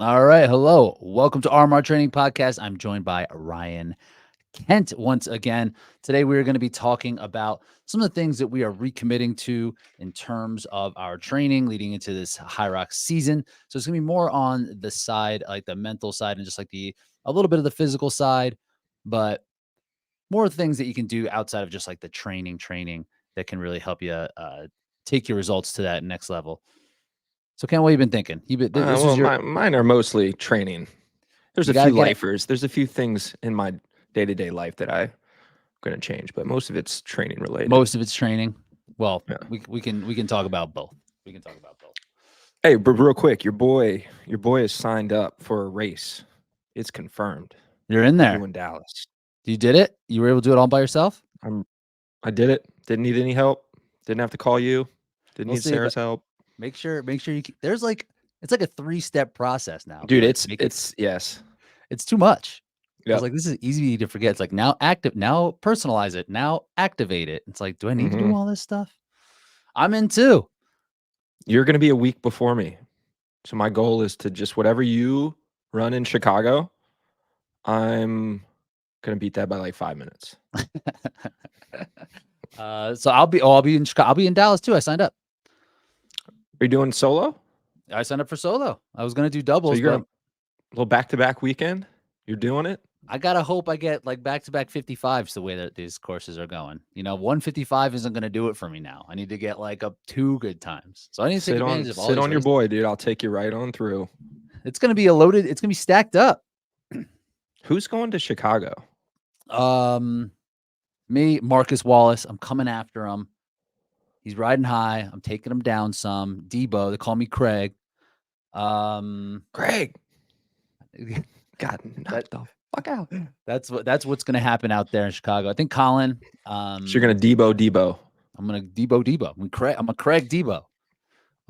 All right. Hello. Welcome to RMR Training Podcast. I'm joined by Ryan Kent once again. Today, we're going to be talking about some of the things that we are recommitting to in terms of our training leading into this Hyrox season. So it's going to be more on the side, like the mental side, and just like a little bit of the physical side, but more things that you can do outside of just like the training that can really help you take your results to that next level. So, Ken, what have you been thinking? This was your Mine are mostly training. There's you a got to few get it. lifers. There's a few things in my day-to-day life that I'm going to change, but most of it's training related. Most of it's training. Well, Yeah. we can talk about both. We can talk about both. Hey, but real quick, your boy is signed up for a race. It's confirmed. You're in You there. in Dallas. You did it. You were able to do it all by yourself. I did it. Didn't need any help. Didn't have to call you. Didn't We'll need see. But Sarah's help. make sure you. There's like it's like a 3-step process now to Dude, like it's make it. it's yes. It's too much. I was Yep. like, this is easy to forget. It's like now personalize it, now activate it. It's like, do I need to do hmm all this stuff? I'm in too. You're going to be a week before me. So my goal is to just whatever you run in Chicago, I'm gonna beat that by like 5 minutes. So I'll be in Chicago. I'll be in Dallas too. I signed up. Are you doing solo? I signed up for solo. I was gonna do So doubles, you're but gonna little back-to-back weekend? You're doing it? I gotta hope I get like back-to-back 55s the way that these courses are going. 155 isn't gonna do it for me now. I need to get like up 2 good times. So I need to take Sit advantage on of all sit these on your races. boy, dude. I'll take you right on through. It's gonna be it's gonna be stacked up. Who's going to Chicago? Um, Me, Marcus Wallace, I'm coming after him. He's riding high. I'm taking him down some. Debo, they call me Craig. Um, Greg. God, knock that the fuck out. that's what's gonna happen out there in Chicago. I think Colin. So you're gonna Debo. I'm gonna Debo. I'm a Craig Debo.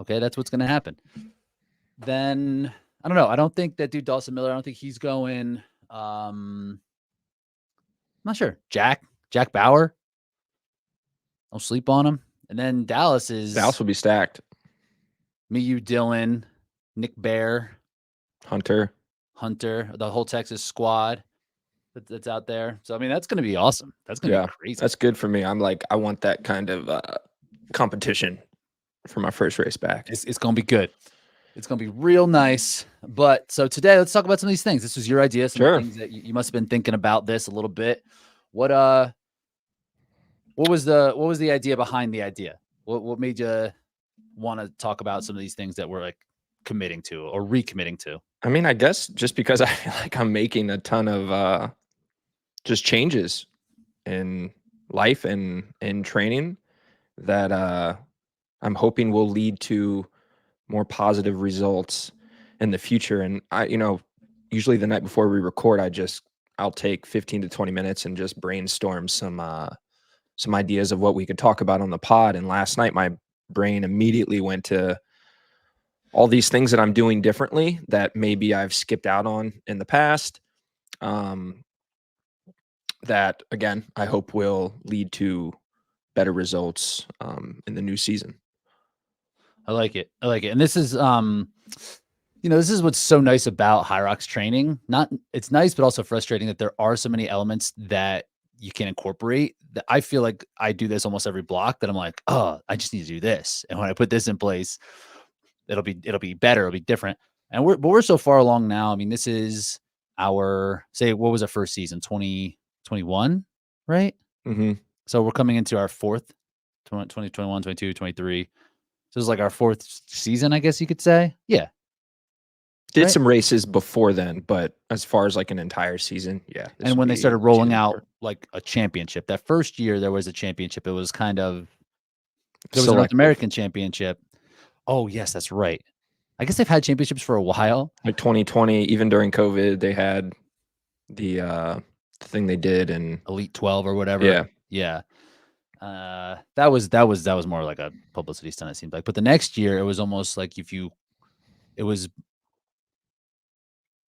Okay, that's what's gonna happen. Then I don't know. I don't think that dude Dawson Miller. I don't think he's going. I'm not sure. Jack Bauer. Don't sleep on him. And then Dallas Dallas is will be stacked. me, you, Dylan, Nick Bear, Hunter. Hunter, the whole Texas squad that's out there. So I mean, that's gonna be awesome. That's gonna be Yeah. crazy. That's good for me. I want that kind of competition for my first race back. It's gonna be good. It's gonna be real nice. But so today, let's talk about some of these things. This was your idea. Some of the Sure. things that you must have been thinking about this a little bit. What what was the idea behind the idea? What made you want to talk about some of these things that we're like committing to or recommitting to? I mean, I guess just because I feel like I'm making a ton of just changes in life and in training that I'm hoping will lead to more positive results in the future. And usually the night before we record, I'll take 15 to 20 minutes and just brainstorm some ideas of what we could talk about on the pod. And last night, my brain immediately went to all these things that I'm doing differently that maybe I've skipped out on in the past. That again, I hope will lead to better results in the new season. I like it. I like it. And this is this is what's so nice about Hyrox training. Not it's nice, but also frustrating that there are so many elements that you can incorporate. That I feel like I do this almost every block that I'm like, oh, I just need to do this. And when I put this in place, it'll be better, it'll be different. And we're so far along now. I mean, this is our what was our first season? 2021, right? Mm-hmm. So we're coming into our fourth 2021, 22, 23. So it's like our fourth season, I guess you could say. Yeah. Did Right. some races before then, but as far as like an entire season, yeah. And when they started rolling out like a championship, that first year there was a championship. It was kind of there was a North selective, American championship. Oh, yes, that's right. I guess they've had championships for a while. like 2020, even during COVID, they had the thing they did, and Elite 12 or whatever. yeah, Yeah. That was more like a publicity stunt, it seemed like. But the next year it was almost like it was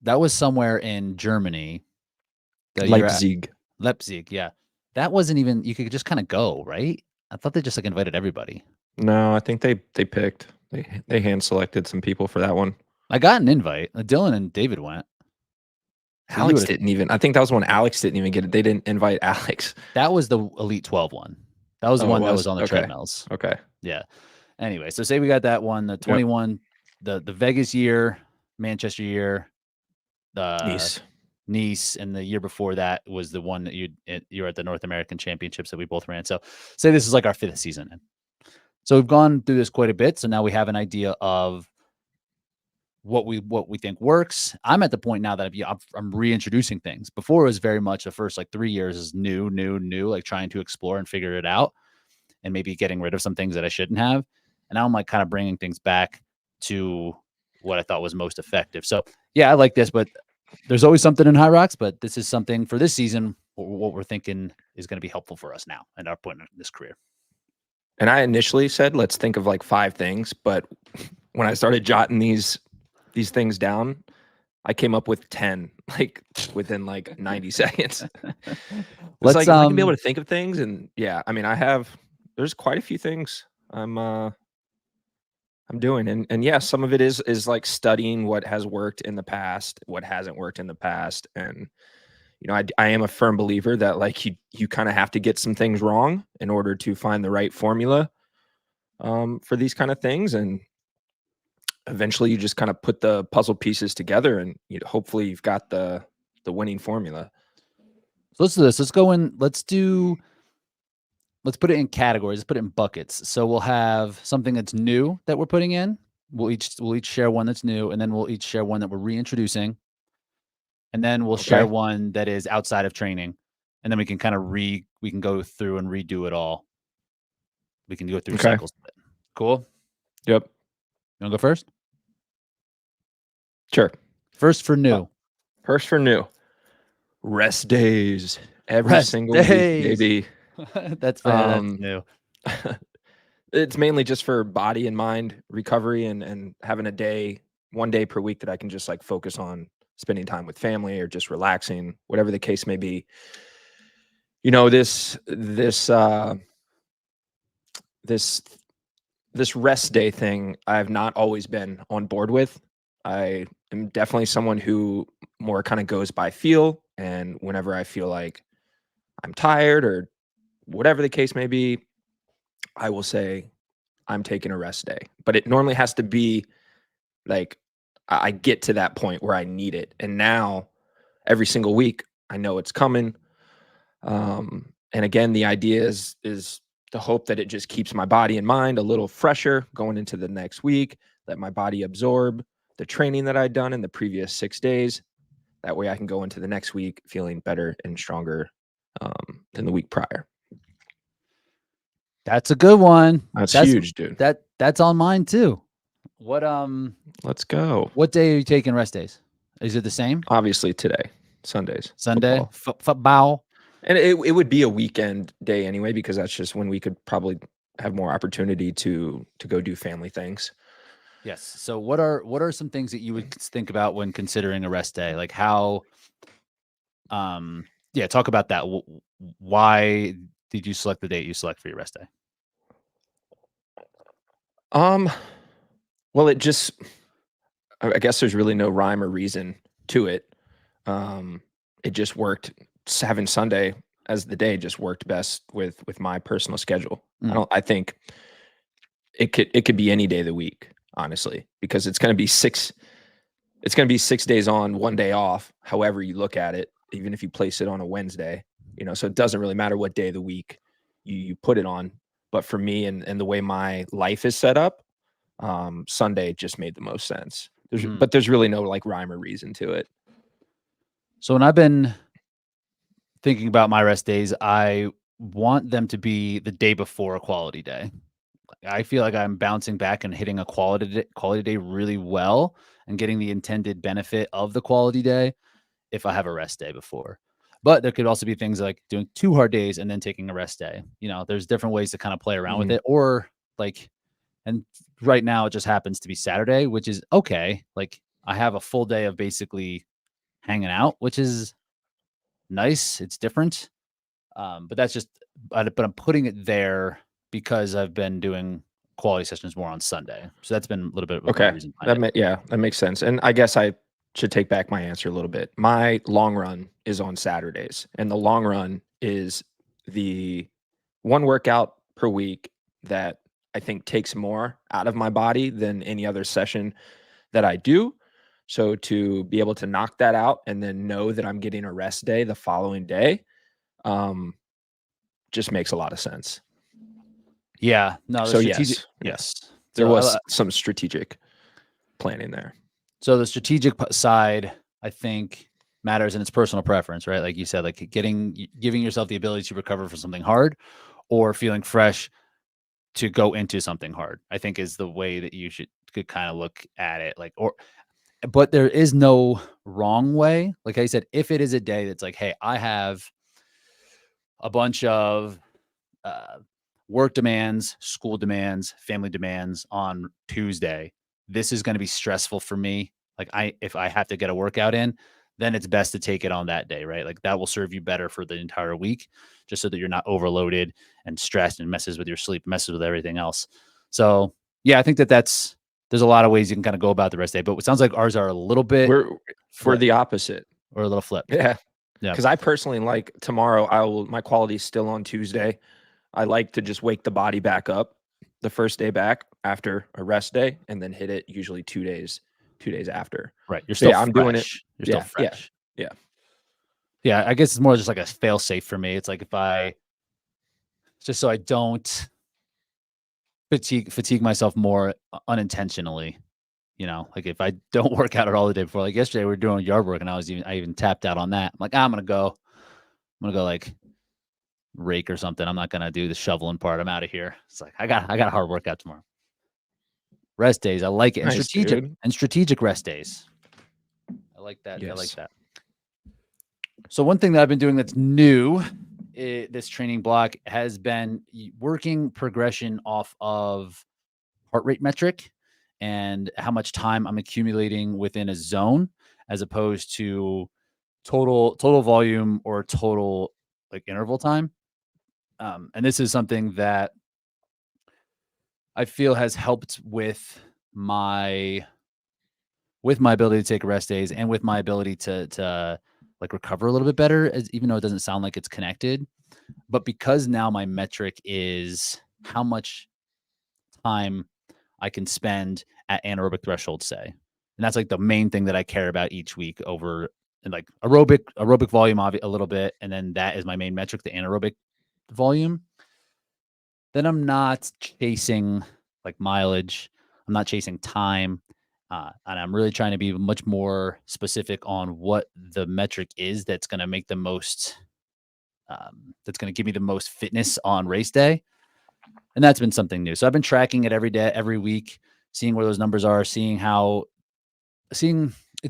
that was somewhere in Germany. The year at Leipzig. Leipzig, yeah. That wasn't even you could just kinda go, right? I thought they just, like, invited everybody. No, I think they picked they hand selected some people for that one. I got an invite. Dylan and David went. So you Alex would have. didn't even. I think that was when Alex didn't even get it. They didn't invite Alex. That was the Elite 12 one. That was the Oh, it one that was? was on the Okay. treadmills. Okay. Yeah. Anyway, so say we got that one, the Yep. 21, the Vegas year, Manchester year, the Nice. Nice, and the year before that was the one that you were at the North American Championships that we both ran. So say this is like our 5th season. So we've gone through this quite a bit. So now we have an idea of what we think works. I'm at the point now that I'm reintroducing things. Before it was very much the first like 3 years is new, like trying to explore and figure it out, and maybe getting rid of some things that I shouldn't have. And now I'm like kind of bringing things back to what I thought was most effective. So yeah, I like this, but there's always something in Hyrox, but this is something for this season. What we're thinking is going to be helpful for us now at our point in this career. And I initially said, let's think of like 5 things, but when I started jotting these things down, I came up with 10 like within like 90 seconds. It's Let's like if I can be able to think of things, and yeah, I mean, there's quite a few things I'm doing, and yeah, some of it is like studying what has worked in the past, what hasn't worked in the past, and I am a firm believer that like you kind of have to get some things wrong in order to find the right formula for these kind of things, and eventually you just kind of put the puzzle pieces together, and hopefully you've got the winning formula. So let's do this. Let's put it in categories. Let's put it in buckets. So we'll have something that's new that we're putting in. We'll each share one that's new, and then we'll each share one that we're reintroducing, and then we'll share Okay. one that is outside of training, and then we can kind of we can go through and redo it all. We can go through Okay. cycles of it. Cool. Yep. You want to go first? Sure. First for Uh, new. First for new, rest days every Rest single week, days. baby. That's fair. That's Um, new. it's mainly just for body and mind recovery, and having one day per week that I can just like focus on spending time with family or just relaxing, whatever the case may be. This this rest day thing I've not always been on board with. I am definitely someone who more kind of goes by feel, and whenever I feel like I'm tired or whatever the case may be, I will say I'm taking a rest day. But it normally has to be like I get to that point where I need it. And now every single week I know it's coming. And again, the idea is the hope that it just keeps my body and mind a little fresher going into the next week, let my body absorb the training that I'd done in the previous 6 days. That way I can go into the next week feeling better and stronger than the week prior. That's a good one. That's That's huge, dude. that's on mine too. Let's go. What day are you taking rest days? Is it the same? Obviously today, Sundays, Sunday? football. Football. And it would be a weekend day anyway, because that's just when we could probably have more opportunity to go do family things. Yes. So what are some things that you would think about when considering a rest day? Like how yeah, talk about that. Why did you select the date you select for your rest day? Um, well, I guess there's really no rhyme or reason to it. Um, it just worked. Having Sunday as the day just worked best with my personal schedule. Mm. I think it could be any day of the week, honestly, because it's going to be 6 days on, 1 day off, however you look at it, even if you place it on a Wednesday, so it doesn't really matter what day of the week you put it on. But for me and the way my life is set up, Sunday just made the most sense. Mhm. But there's really no like rhyme or reason to it. So when I've been thinking about my rest days, I want them to be the day before a quality day. I feel like I'm bouncing back and hitting a quality day really well and getting the intended benefit of the quality day if I have a rest day before. But there could also be things like doing 2 hard days and then taking a rest day. There's different ways to kind of play around with Mhm. it, or like, and right now it just happens to be Saturday, which is okay. Like I have a full day of basically hanging out, which is nice. It's different. But that's just, but I'm putting it there because I've been doing quality sessions more on Sunday. So that's been a little bit of my Okay. reason behind it. That makes sense. And I guess I should take back my answer a little bit. My long run is on Saturdays, and the long run is the one workout per week that I think takes more out of my body than any other session that I do. So to be able to knock that out and then know that I'm getting a rest day the following day, just makes a lot of sense. Yeah, no, the So strategic. yes, yeah, Yes. there So was some strategic planning there. So the strategic side, I think, matters in its personal preference, right? Like you said, like giving yourself the ability to recover from something hard or feeling fresh to go into something hard, I think is the way that you could kind of look at it. Like, but there is no wrong way. Like I said, if it is a day that's like, hey, I have a bunch of uh, work demands, school demands, family demands on Tuesday. This is going to be stressful for me. Like if I have to get a workout in, then it's best to take it on that day, right? Like that will serve you better for the entire week, just so that you're not overloaded and stressed and messes with your sleep, messes with everything else. So yeah, I think there's a lot of ways you can kind of go about the rest day, but it sounds like ours are a little bit We're the opposite. or a little flip. Yeah. Yeah. Because I personally like tomorrow, my quality is still on Tuesday. I like to just wake the body back up the first day back after a rest day and then hit it usually 2 days after. Right. You're So still yeah, I'm doing it. fresh. You're still fresh. Yeah. Yeah, I guess it's more just like a fail safe for me. It's like just so I don't fatigue myself more unintentionally, like if I don't work out at all the day before, like yesterday we were doing yard work and I even tapped out on that. I'm like, I'm gonna go like rake or something. I'm not gonna do the shoveling part. I'm out of here. It's like I got a hard workout tomorrow. Rest days, I like it. And Nice, dude. strategic rest days. I like that. I like Yes. that. So one thing that I've been doing that's new, this training block has been working progression off of heart rate metric and how much time I'm accumulating within a zone, as opposed to total volume or total like interval time. And this is something that I feel has helped with my ability to take rest days and with my ability to like recover a little bit better, as even though it doesn't sound like it's connected. But because now my metric is how much time I can spend at anaerobic threshold, say. And that's like the main thing that I care about each week over and like aerobic volume a little bit. And then that is my main metric, the anaerobic volume. Then I'm not chasing like mileage. I'm not chasing time. And I'm really trying to be much more specific on what the metric is that's going to make the most, that's going to give me the most fitness on race day. And that's been something new. So I've been tracking it every day, every week, seeing where those numbers are, seeing it's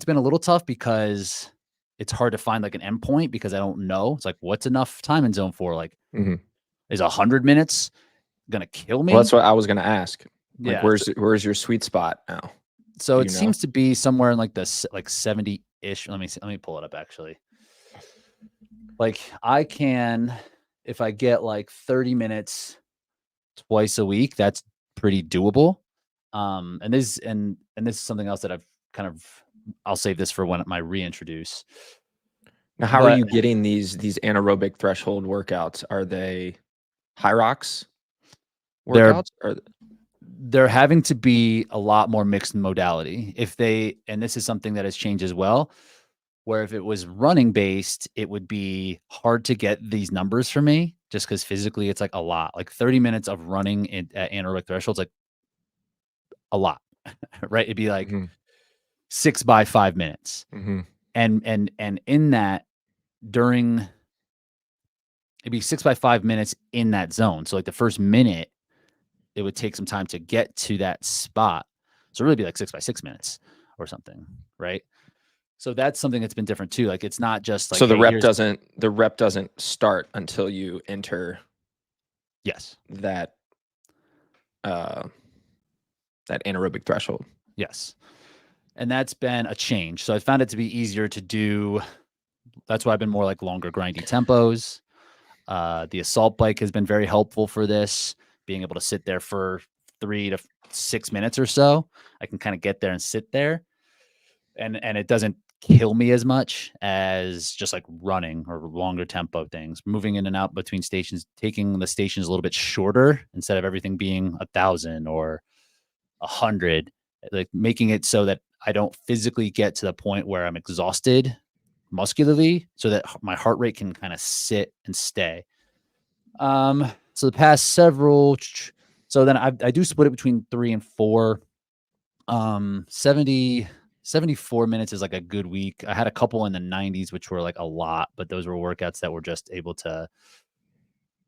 been a little tough because it's hard to find like an endpoint because I don't know. It's like, what's enough time in zone 4? Like, Mhm. is 100 minutes going to kill me? Well, that's what I was going to ask. Like, Yeah. where's your sweet spot now? So Do it you know? seems to be somewhere in like the like 70-ish. Let me pull it up actually. Like I can, if I get like 30 minutes twice a week, that's pretty doable. And this is something else that I'll save this for when my reintroduce. Now, how are But you getting these anaerobic threshold workouts? Are they Hyrox they're workouts? Or they're having to be a lot more mixed modality. And this is something that has changed as well, where if it was running based, it would be hard to get these numbers for me just because physically it's like a lot. Like 30 minutes of running at anaerobic thresholds, like a lot, right? It'd be like Mhm, 6 by 5 minutes. mhm. And in that, during it'd be 6 by 5 minutes in that zone. So like the first minute, it would take some time to get to that spot. So really be like 6 by 6 minutes or something, right? So that's something that's been different too. Like it's not just like, So hey, here's the rep doesn't start until you enter yes, that uh that anaerobic threshold. yes. And that's been a change. So I found it to be easier to do. That's why I've been more like longer grindy tempos. The assault bike has been very helpful for this, being able to sit there for 3 to 6 minutes or so. I can kind of get there and sit there, and it doesn't kill me as much as just like running or longer tempo things, moving in and out between stations, taking the stations a little bit shorter instead of everything being 1,000 or 100, like making it so that I don't physically get to the point where I'm exhausted muscularly, so that my heart rate can kind of sit and stay. So the past several, so then I do split it between 3 and 4. 74 minutes is like a good week. I had a couple in the 90s, which were like a lot, but those were workouts that were just able to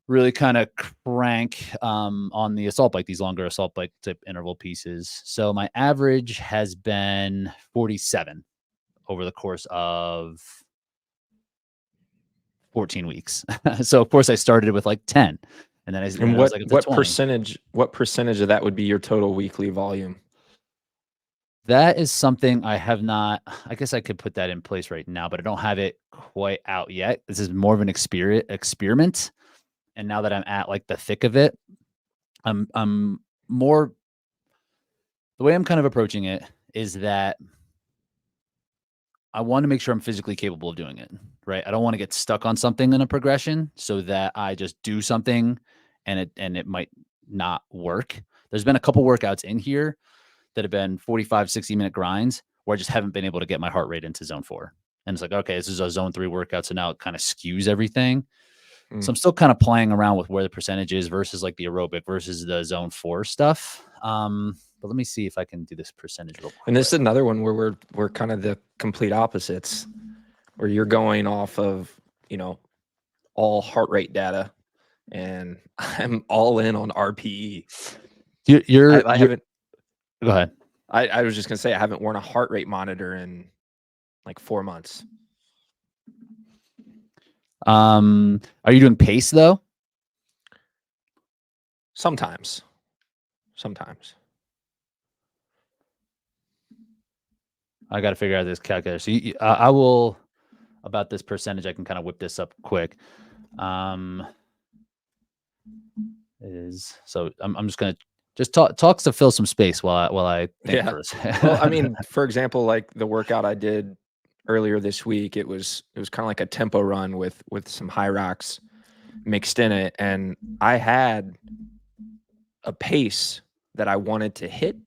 really kind of crank on the assault bike, these longer assault bike type interval pieces. So my average has been 47 over the course of 14 weeks. So of course I started with like 10, and then And I was like, it's a 20. what percentage of that would be your total weekly volume? That is something I have not. I guess I could put that in place right now, but I don't have it quite out yet. This is more of an experiment. And now that I'm at like the thick of it, I'm more, the way I'm kind of approaching it is that I want to make sure I'm physically capable of doing it, right? I don't want to get stuck on something in a progression so that I just do something and it might not work. There's been a couple workouts in here that have been 45, 60-minute grinds where I just haven't been able to get my heart rate into zone 4. And it's like, okay, this is a zone 3 workout, so now it kind of skews everything. So I'm still kind of playing around with where the percentage is versus like the aerobic versus the zone 4 stuff. But let me see if I can do this percentage real quick. And this is another one where we're kind of the complete opposites, where you're going off of, all heart rate data, and I'm all in on RPE. I haven't. Go ahead. I was just gonna say I haven't worn a heart rate monitor in like 4 months. Are you doing pace though? Sometimes. I got to figure out this calculator. So I will, about this percentage, I can kind of whip this up quick. So I'm just gonna just talk to fill some space while I think for a second. Well, I mean, for example, like the workout I did earlier this week, it was kind of like a tempo run with some Hyrox mixed in it, and I had a pace that I wanted to hit,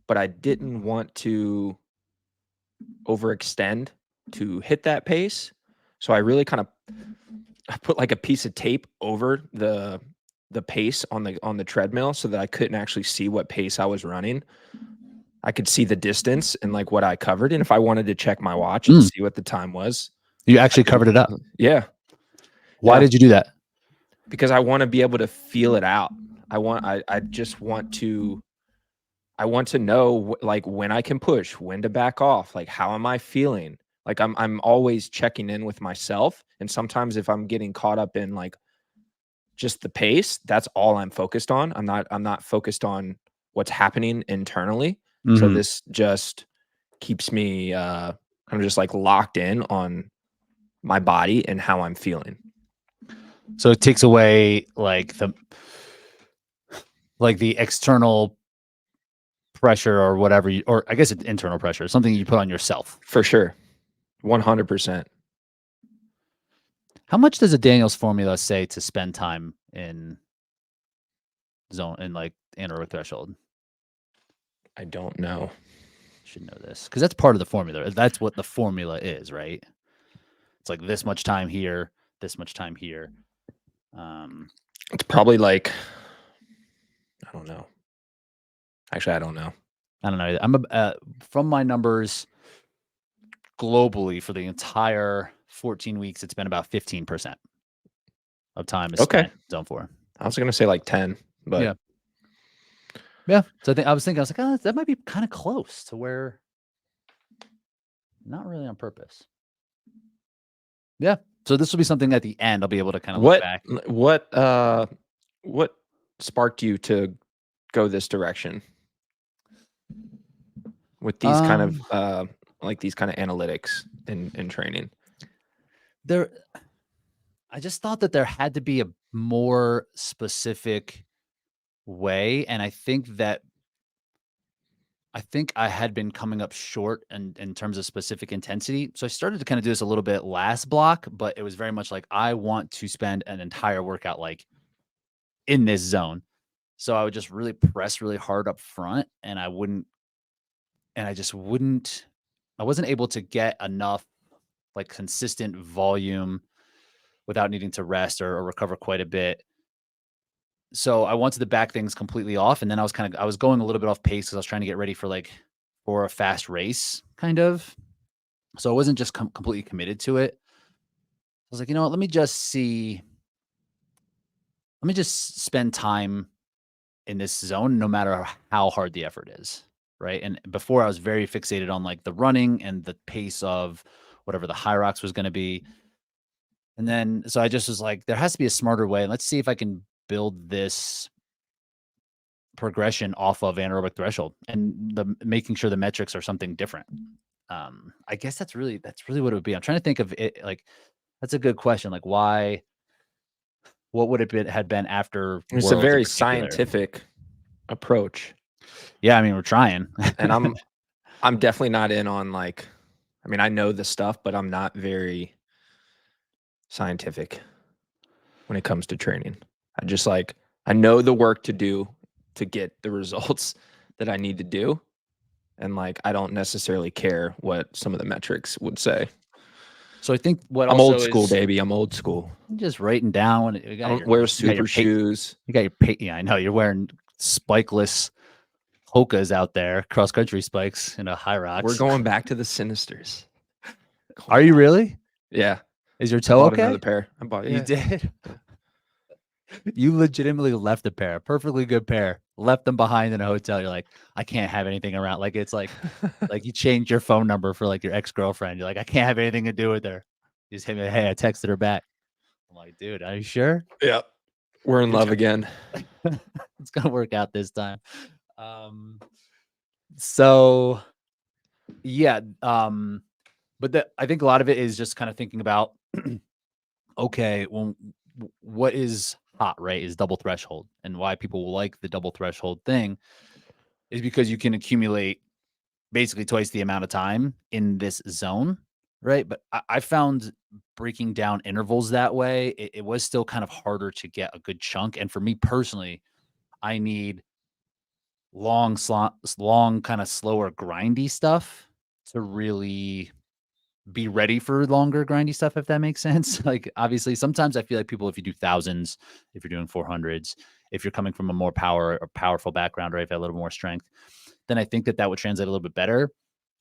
but I didn't want to overextend to hit that pace. So I really kind of put like a piece of tape over the pace on the treadmill so that I couldn't actually see what pace I was running. I could see the distance and like what I covered, and if I wanted to check my watch and see what the time was, you actually covered it up. Yeah. Why did you do that? Because I want to be able to feel it out. I just want to know like when I can push, when to back off, like how am I feeling? Like I'm always checking in with myself, and sometimes if I'm getting caught up in like just the pace, that's all I'm focused on. I'm not focused on what's happening internally. So this just keeps me kind of just like locked in on my body and how I'm feeling. So it takes away like the external pressure or whatever, or I guess it's internal pressure, something you put on yourself. For sure. 100%. How much does a Daniels formula say to spend time in zone, in like anaerobic threshold? I don't know. Should know this because that's part of the formula. That's what the formula is, right? It's like this much time here, this much time here. It's probably like, I don't know. Actually, I don't know. I don't know. I'm from my numbers globally for the entire 14 weeks, it's been about 15% of time is spent zone 4. I was going to say like 10, but yeah. So I was thinking, oh, that might be kind of close to where, not really on purpose. Yeah. So this will be something at the end I'll be able to kind of look back. What sparked you to go this direction with these kind of like these kind of analytics in training? I just thought that there had to be a more specific way, and I think I had been coming up short in terms of specific intensity. So I started to kind of do this a little bit last block, but it was very much like I want to spend an entire workout like in this zone. So I would just really press really hard up front and I just wouldn't I wasn't able to get enough like consistent volume without needing to rest or recover quite a bit. So I wanted to back things completely off, and then I was going a little bit off pace because I was trying to get ready for a fast race, kind of. So I wasn't just completely committed to it. I was like, you know what? Let me just spend time in this zone, no matter how hard the effort is, right? And before I was very fixated on like the running and the pace of whatever the Hyrox was going to be. And then, so I just was like, there has to be a smarter way. Let's see if I can build this progression off of anaerobic threshold and making sure the metrics are something different. I guess that's really what it would be. I'm trying to think of it like that's a good question. Like what would it had been after It's a Worlds in very particular? scientific approach, Yeah, I mean we're trying. and I'm definitely not in on like, I mean, I know the stuff, but I'm not very scientific when it comes to training. I just like, I know the work to do to get the results that I need to do. And like, I don't necessarily care what some of the metrics would say. So I think what I'm old also school, is baby. I'm old school. just writing down when you I got don't wear your super shoes. you got your yeah, I know you're wearing spikeless Hokas out there, cross country spikes in a high We're rocks. going back to the Sinisters. Are Going you back. really? Yeah. Is your I toe bought another okay? pair. I bought, You yeah. did? Yeah. You legitimately left a pair, perfectly good pair, left them behind in a hotel. You're like, I can't have anything around. Like it's like you changed your phone number for like your ex-girlfriend. You're like, I can't have anything to do with her. You just hit me, hey, I texted her back. I'm like, dude, are you sure? Yeah. We're in You're love again. it's gonna work out this time. Um, so yeah, but I think a lot of it is just kind of thinking about, okay, well, what is hot, right? Is double threshold, and why people will like the double threshold thing is because you can accumulate basically twice the amount of time in this zone, right? But I found breaking down intervals that way, it was still kind of harder to get a good chunk. And for me personally, I need long, kind of slower, grindy stuff to really be ready for longer grindy stuff, if that makes sense. Like obviously sometimes I feel like people, if you do thousands, if you're doing 400s, if you're coming from a more powerful background, or if you have a little more strength, then I think that would translate a little bit better.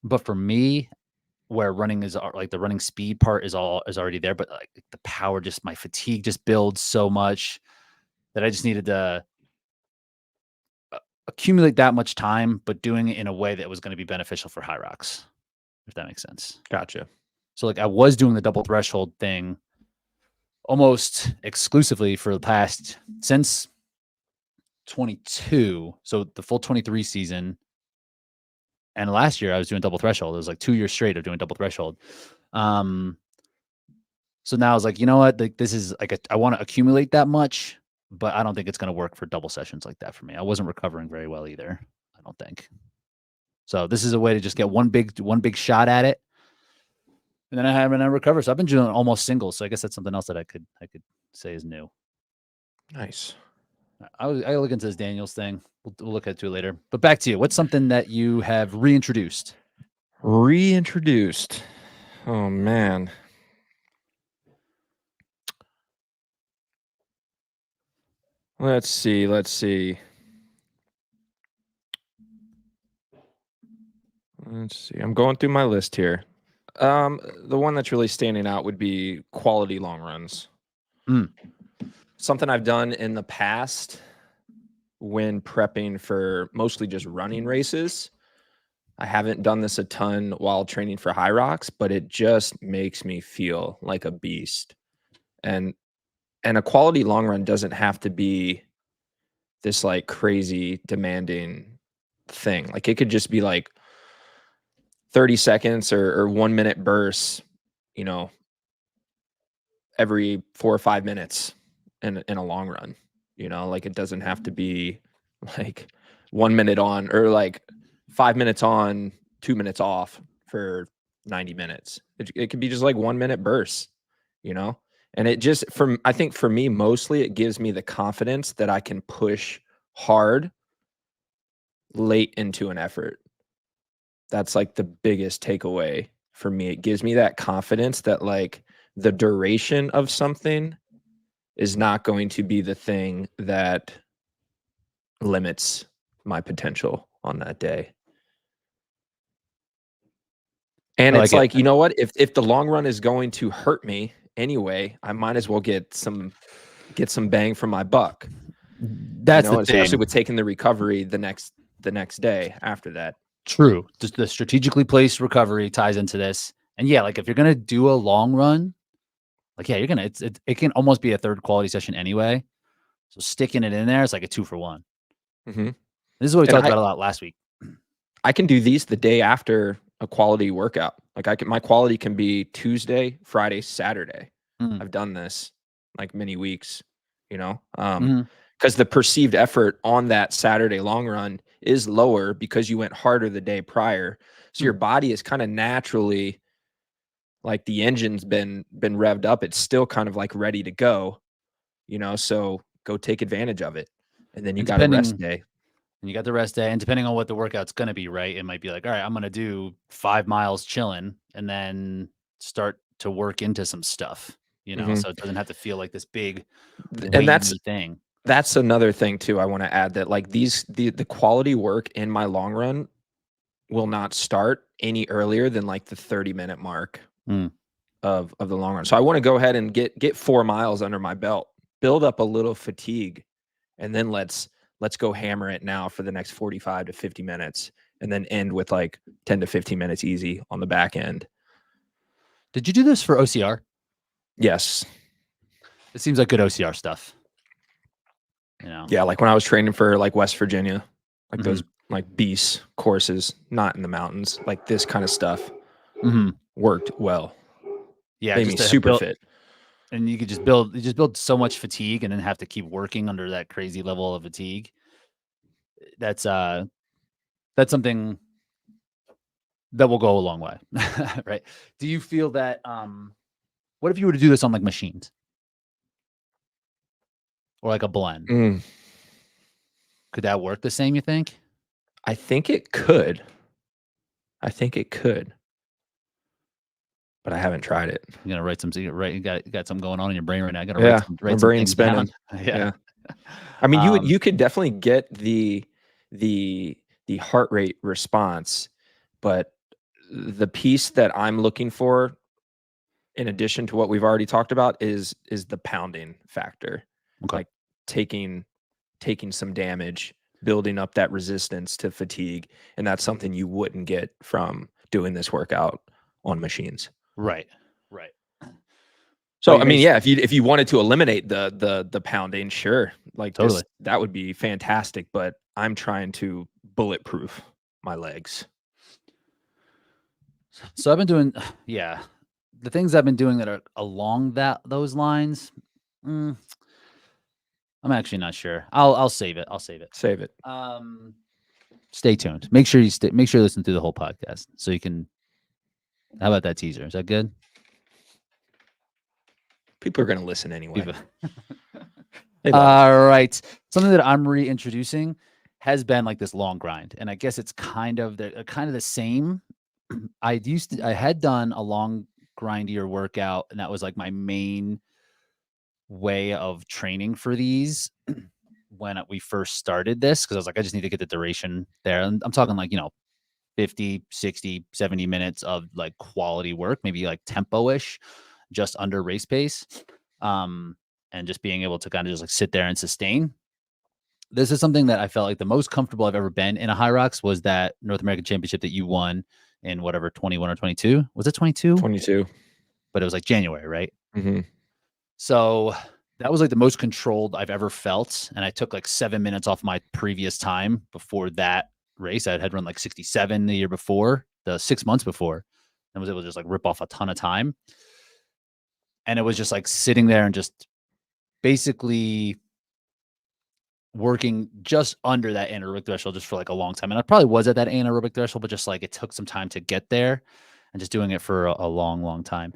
But for me, where running is like the running speed part is already there, but like the power, just my fatigue just builds so much that I just needed to accumulate that much time, but doing it in a way that was going to be beneficial for Hyrox, if that makes sense. Gotcha. So like I was doing the double threshold thing almost exclusively for the past since 22. So the full 23 season. And last year I was doing double threshold. It was like 2 years straight of doing double threshold. Um, so now I was like, you know what? Like this is like I want to accumulate that much, but I don't think it's going to work for double sessions like that for me. I wasn't recovering very well either. I don't think. So this is a way to just get one big shot at it, and then I recover. So I've been doing almost singles. So I guess that's something else that I could say is new. Nice. I look into this Daniels thing. We'll look at it later. But back to you. What's something that you have reintroduced? Reintroduced. Oh man. Let's see. Let's see. Let's see. I'm going through my list here. The one that's really standing out would be quality long runs. Mm. Something I've done in the past when prepping for mostly just running races. I haven't done this a ton while training for Hyrox, but it just makes me feel like a beast. And a quality long run doesn't have to be this like crazy demanding thing. Like it could just be like 30 seconds or 1 minute bursts, you know, every 4 or 5 minutes in a long run. You know, like it doesn't have to be like 1 minute on, or like 5 minutes on, 2 minutes off for 90 minutes. It could be just like 1 minute bursts, you know? And it just, I think for me, mostly it gives me the confidence that I can push hard late into an effort. That's like the biggest takeaway for me. It gives me that confidence that like the duration of something is not going to be the thing that limits my potential on that day. And I it's like it. like, you know what? If the long run is going to hurt me anyway, I might as well get some bang for my buck, you That's the know, especially thing. with taking the recovery the next day after that. True. Just the strategically placed recovery ties into this. And yeah, like if you're gonna do a long run, like yeah, you're gonna it can almost be a third quality session anyway. So sticking it in there is like a 2-for-1. Mhm. This is what we And talked about a lot last week. I can do these the day after a quality workout. Like my quality can be Tuesday, Friday, Saturday. Mhm. I've done this like many weeks, you know, Mhm. because the perceived effort on that Saturday long run is lower because you went harder the day prior. So your Mhm. body is kind of naturally, like, the engine's been revved up. It's still kind of like ready to go, you know, so go take advantage of it. And then you And got a rest depending day. and you got the rest day, and depending on what the workout's gonna be, right? It might be like, all right, I'm gonna do 5 miles chilling and then start to work into some stuff, Mhm. so it doesn't have to feel like this big And that's weighty thing. another thing too. I want to add that like the quality work in my long run will not start any earlier than like the 30-minute mark Mm. of the long run. So I want to go ahead and get 4 miles under my belt, build up a little fatigue, and then let's go hammer it now for the next 45 to 50 minutes, and then end with like 10 to 15 minutes easy on the back end. Did you do this for OCR? Yes. It seems like good OCR stuff, you know? Yeah, like when I was training for like West Virginia, like those Mhm. like beast courses, not in the mountains, like this kind of stuff Mhm. worked well. Yeah, Made me just to have super built fit. and you just build so much fatigue and then have to keep working under that crazy level of fatigue. That's, uh that's something that will go a long way, right? Do you feel that, what if you were to do this on, like, machines or, like, a blend? Mm, Could that work the same, you think? I think it could. I think it could, but I haven't tried it. You gonna write some so you got something going on in your brain right now. Gotta Yeah, my write some brain's things down. spinning. Yeah. Yeah. I mean, Um, you could definitely get the heart rate response, but the piece that I'm looking for, in addition to what we've already talked about, is the pounding factor. okay. Like taking some damage, building up that resistance to fatigue, and that's something you wouldn't get from doing this workout on machines. Right. Right. But So, you're I gonna mean, s yeah, if you wanted to eliminate the pounding, sure, like totally. that would be fantastic, but I'm trying to bulletproof my legs. So I've been doing yeah. The things I've been doing that are along those lines, mm, I'm actually not sure. I'll save it. I'll save it. Save it. Um, stay tuned. Make sure you listen through the whole podcast so you can how about that teaser? Is that good? People are gonna listen anyway. People They love it. Alright. Something that I'm reintroducing has been like this long grind, and I guess it's kind of the same. I had done a long grindier workout, and that was like my main way of training for these when we first started this because I was like, I just need to get the duration there. And I'm talking like, 50, 60, 70 minutes of like quality work, maybe like tempo-ish, just under race pace. Um, and just being able to kind of just like sit there and sustain. This is something that I felt like the most comfortable I've ever been in a Hyrox was that North American Championship that you won in whatever 21 or 22. Was it 22? 22. But it was like January, right? Mhm. So that was like the most controlled I've ever felt. And I took like 7 minutes off my previous time before that race. I had run like 67 the year before, the 6 months before, and was able to just like rip off a ton of time. And it was just like sitting there and just basically working just under that anaerobic threshold just for like a long time. And I probably was at that anaerobic threshold, but just like it took some time to get there and just doing it for a long, long time.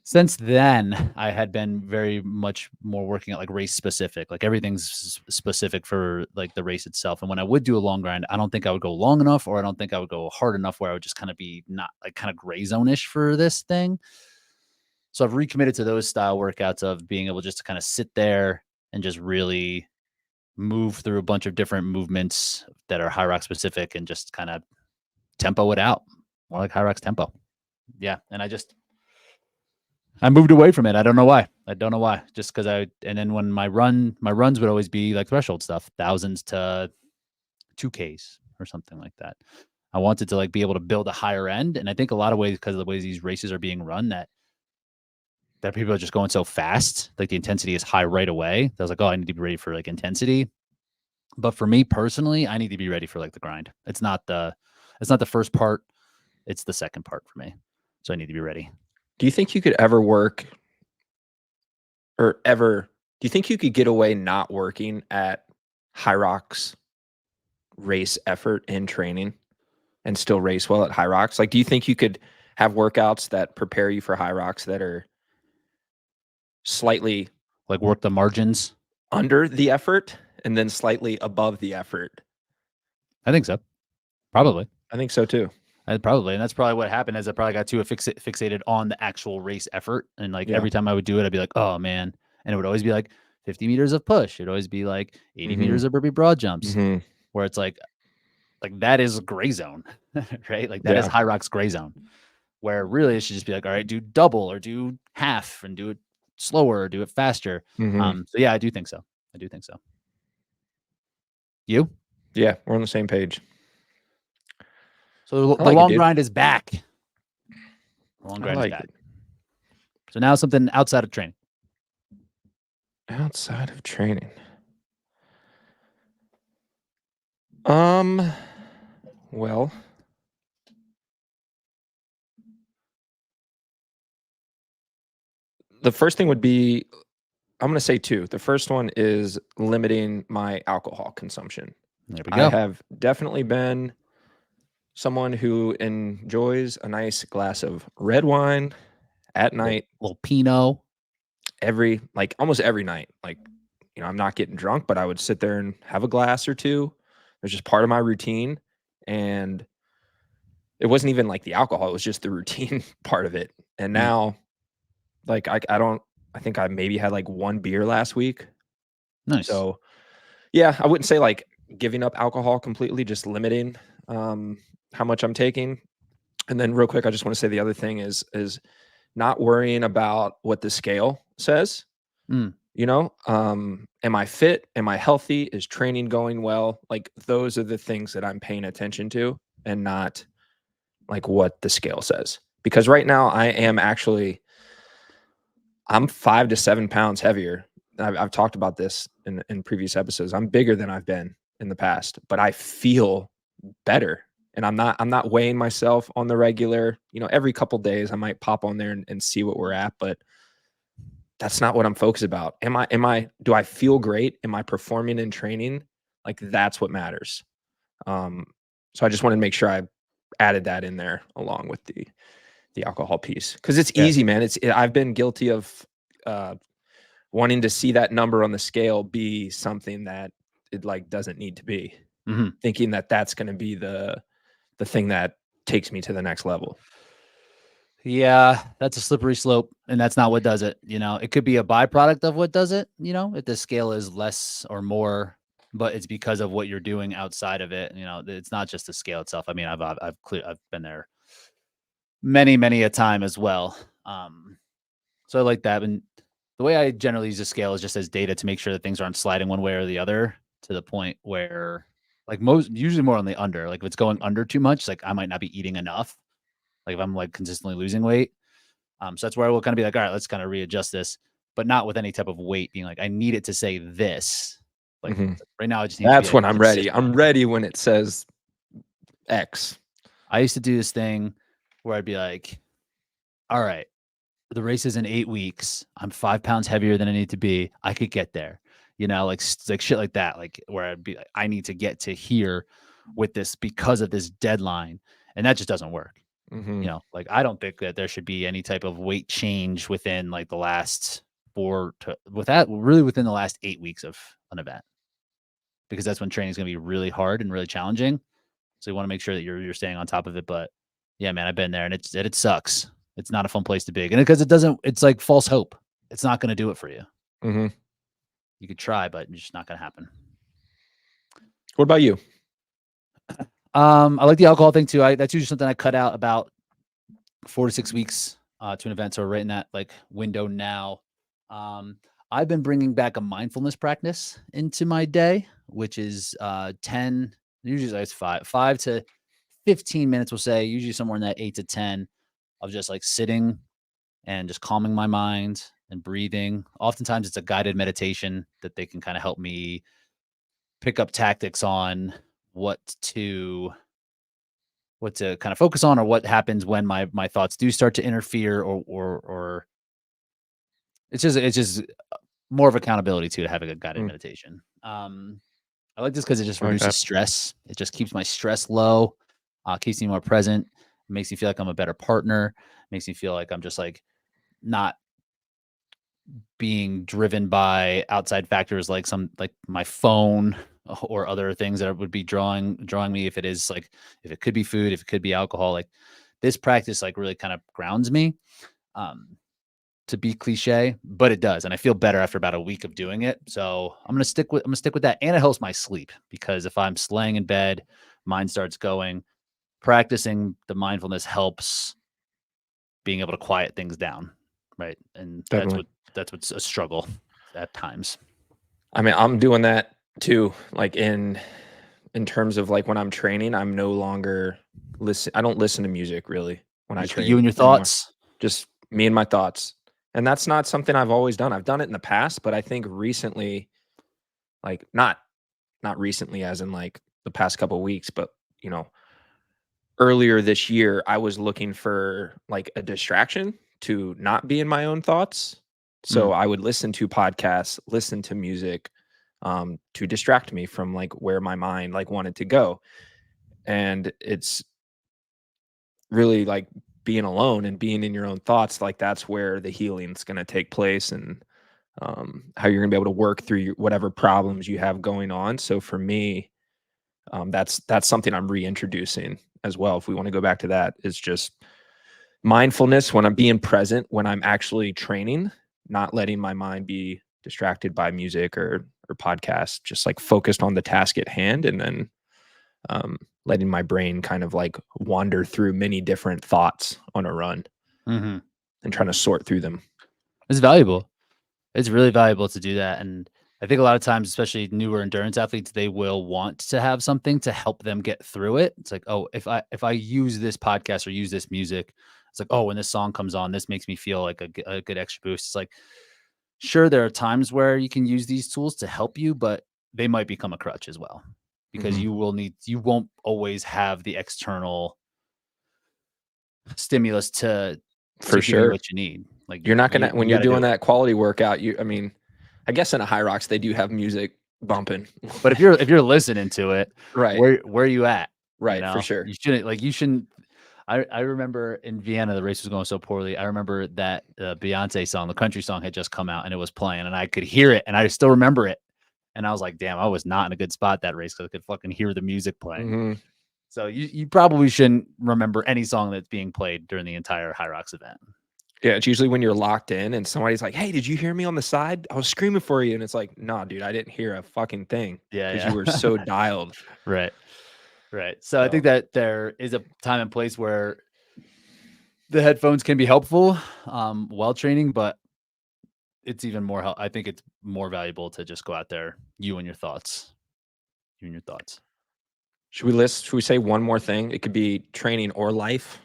Since then, I had been very much more working at like race specific, like everything's specific for like the race itself. And when I would do a long grind, I don't think I would go long enough, or I don't think I would go hard enough where I would just kind of be not like kind of gray zone-ish for this thing. So I've recommitted to those style workouts of being able just to kind of sit there and just really move through a bunch of different movements that are Hyrox specific and just kind of tempo it out, more like Hyrox tempo. Yeah. And I moved away from it. I don't know why. Just because and then when my runs would always be like threshold stuff, thousands to 2Ks or something like that. I wanted to like be able to build a higher end. And I think a lot of ways, because of the ways these races are being run, that people are just going so fast, like the intensity is high right away. I was like, oh, I need to be ready for like intensity. But for me personally, I need to be ready for like the grind. It's not the first part, it's the second part for me. So I need to be ready. Do you think you could ever work or ever, do you think you could get away not working at Hyrox race effort in training and still race well at Hyrox? Like, do you think you could have workouts that prepare you for Hyrox that are slightly like work the margins under the effort and then slightly above the effort? I think so. Probably. I think so too. Probably. And that's probably what happened is I probably got too fixated on the actual race effort. And like every time I would do it, I'd be like, oh man. And it would always be like 50 meters of push. It'd always be like 80 meters of burpee broad jumps, where it's like that is gray zone, right? Like that is Hyrox gray zone, where really it should just be like, all right, do double or do half and do it slower or do it faster. So yeah, I do think so. You? Yeah, we're on the same page. So the long grind is back. The long grind is back. So now something outside of training. Outside of training. Well, the first thing would be, I'm going to say two. The first one is limiting my alcohol consumption. There we go. I have definitely been someone who enjoys a nice glass of red wine at night. Little Pinot. Almost every night. Like, you know, I'm not getting drunk, but I would sit there and have a glass or two. It's just part of my routine. And it wasn't even like the alcohol, it was just the routine part of it. And now, like, I think I maybe had like one beer last week. Nice. So yeah, I wouldn't say like giving up alcohol completely, just limiting how much I'm taking. And then real quick, I just want to say the other thing is not worrying about what the scale says. You know, am I fit? Am I healthy? Is training going well? Like, those are the things that I'm paying attention to, and not like what the scale says. Because right now I'm 5 to 7 pounds heavier. I've talked about this in previous episodes. I'm bigger than I've been in the past, but I feel better. And I'm not weighing myself on the regular. You know, every couple days I might pop on there and see what we're at, but that's not what I'm focused about. Do I feel great? Am I performing in training? Like, that's what matters. So I just wanted to make sure I added that in there along with the alcohol piece. Cause it's easy, man. I've been guilty of wanting to see that number on the scale be something that it like doesn't need to be, thinking that that's going to be the thing that takes me to the next level. Yeah, that's a slippery slope, and that's not what does it. You know, it could be a byproduct of what does it, you know, if the scale is less or more, but it's because of what you're doing outside of it. You know, it's not just the scale itself. I mean, I've been there many a time as well. So I like that. And the way I generally use the scale is just as data to make sure that things aren't sliding one way or the other, to the point where like usually more on the under, like if it's going under too much, like I might not be eating enough. Like if I'm like consistently losing weight. So that's where I will kind of be like, all right, let's kind of readjust this, but not with any type of weight being like, I need it to say this. Like right now, I just need that's to be when I'm ready. I'm ready when it says X. I used to do this thing where I'd be like, all right, the race is in 8 weeks. I'm 5 pounds heavier than I need to be. I could get there. like shit like that, like where I'd be like, I need to get to here with this because of this deadline, and that just doesn't work. Mm-hmm. Like I don't think that there should be any type of weight change within like the last within the last 8 weeks of an event, because that's when training is going to be really hard and really challenging. So you want to make sure that you're staying on top of it. But yeah, man, I've been there, and it sucks. It's not a fun place to be, and because it doesn't, it's like false hope. It's not going to do it for you. Mm-hmm. You could try, but it's just not going to happen. What about you? I like the alcohol thing too. That's usually something I cut out about 4 to 6 weeks to an event. So we're right in that like window now. Um, I've been bringing back a mindfulness practice into my day, which is 10, usually it's 5 to 15 minutes, we'll say, usually somewhere in that 8 to 10 of just like sitting and just calming my mind and breathing. Oftentimes it's a guided meditation that they can kind of help me pick up tactics on what to kind of focus on, or what happens when my thoughts do start to interfere, or it's just more of accountability to having a guided Mm, meditation. I like this because it just I like reduces that. stress. It just keeps my stress low, keeps me more present, makes me feel like I'm a better partner, makes me feel like I'm just like not being driven by outside factors like like my phone or other things that would be drawing me, if it is like, if it could be food, if it could be alcohol. Like this practice like really kind of grounds me, um to be cliche, but it does, and I feel better after about a week of doing it. So I'm gonna stick with that, and it helps my sleep, because if I'm laying in bed, mind starts going. Practicing the mindfulness helps being able to quiet things down, right? And Definitely. that's what's a struggle at times. I mean, I'm doing that too. Like in terms of like when I'm training, I'm no longer listen. I don't listen to music really when You I just got you train and your anymore. thoughts. Just me and my thoughts. And that's not something I've always done. I've done it in the past, but I think recently, like not recently as in like the past couple of weeks, but you know, earlier this year, I was looking for like a distraction to not be in my own thoughts. So Mm, I would listen to podcasts, listen to music, to distract me from like where my mind like wanted to go. And it's really like being alone and being in your own thoughts. Like that's where the healing's going to take place, and how you're going to be able to work through whatever problems you have going on. So for me, that's something I'm reintroducing as well. If we want to go back to that, is just mindfulness when I'm being present, when I'm actually training, not letting my mind be distracted by music or podcasts, just like focused on the task at hand, and then letting my brain kind of like wander through many different thoughts on a run mhm. and trying to sort through them. It's valuable. It's really valuable to do that, and I think a lot of times, especially newer endurance athletes, they will want to have something to help them get through it. It's like, "Oh, if I use this podcast or use this music," it's like, "Oh, when this song comes on, this makes me feel like a good extra boost." It's like, sure, there are times where you can use these tools to help you, but they might become a crutch as well, because Hmm. you won't always have the external stimulus For to give you sure. what you need. Like, You're not you gonna when you you're gotta doing do it. that quality workout, I mean, I guess in a high rocks they do have music bumping. But if you're listening to it, Right. where are you at? Right, for sure. You shouldn't. I remember in Vienna, the race was going so poorly. I remember that Beyonce song, the country song, had just come out and it was playing, and I could hear it, and I still remember it. And I was like, "Damn, I was not in a good spot that race, because I could fucking hear the music playing." Mhm. So you probably shouldn't remember any song that's being played during the entire Hyrox event. Yeah, it's usually when you're locked in and somebody's like, "Hey, did you hear me on the side? I was screaming for you." And it's like, "Nah, dude, I didn't hear a fucking thing because Yeah, you were yeah. so dialed." Right, right. So I think So, that there is a time and place where the headphones can be helpful while training, but it's even more I think it's more valuable to just go out there, you and your thoughts. You and your thoughts. should we say one more thing? It could be training or life,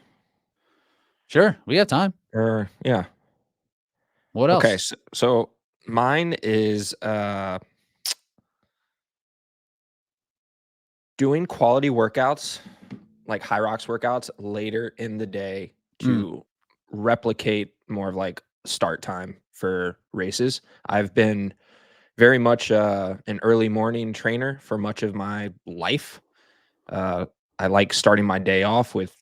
Sure, we have time. or yeah. What Okay, else? so mine is doing quality workouts, like high rocks workouts later in the day Mm, to replicate more of like start time for races. I've been very much an early morning trainer for much of my life. I like starting my day off with